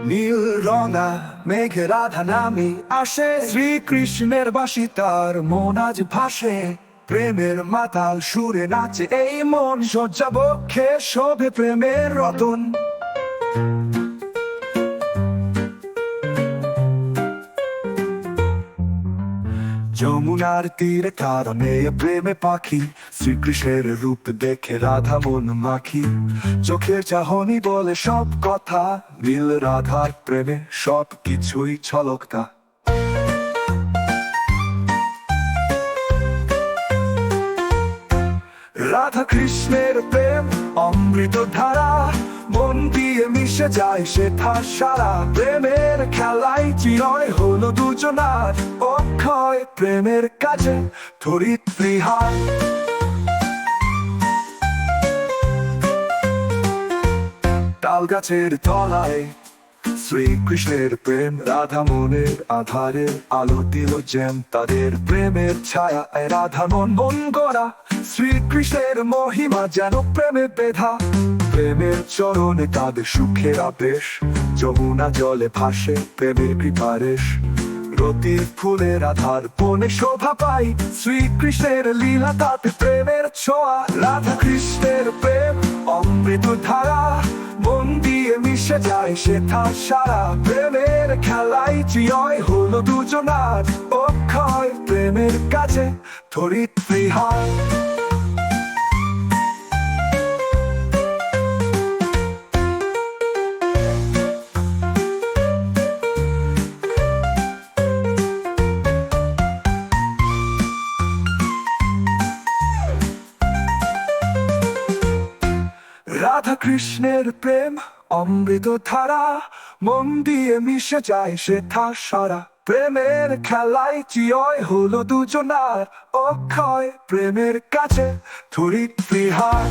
নীল রঙা মেঘের রাধা নামি আসে, শ্রীকৃষ্ণের বাঁশি তার মন আজ ভাসে। প্রেমের মাতাল সুরে নাচে এই মন, সজ্জা বক্ষে শোভে প্রেমের রতন। যমুনার তীরে কারণে প্রেমে পাখি, শ্রীকৃষ্ণের রূপ দেখে রাধা মন মাখি। চোখের চাহনি বলে সব কথা, নীল রাধার প্রেমে সব কিছুই ছলকতা। রাধা কৃষ্ণের প্রেম অমৃত ধারা, মন দিয়ে মিশে যায় সেথা সারা। প্রেমের খেলায় চিরয় হলো দুজনার, অক্ষয় প্রেমের কাজে ধরিত্রীহার। তাল গাছের তলায় শ্রীকৃষ্ণের প্রেম, রাধা মনের আধারে আলো দিল জ্যাম। তাদের প্রেমের ছায়া রাধা মন মন গড়া, শ্রীকৃষ্ণের মহিমা যেন প্রেমে বেধা। প্রেমের চরণে তাদের সুখের আবেশ, যমুনা জলে ভাসে প্রেমের কৃপারেশ। রতির ফুলে রাধার বনে শোভা পাই, শ্রীকৃষ্ণের লীলা তাতে প্রেমের ছোঁয়া। রাধা কৃষ্ণের প্রেম অমৃত ধারা, মন দিয়ে মিশে যায় সেথা সারা। প্রেমের খেলায় চিরয় হলো দুজনার, অক্ষয় প্রেমের কাছে ধরিত্রীহার। রাধা কৃষ্ণের প্রেম অমৃত ধারা, মন দিয়ে মিশে যায় সেথা সারা। প্রেমের খেলায় চিরয় হলো দুজনার, অক্ষয় প্রেমের কাছে ধরিত্রীহার।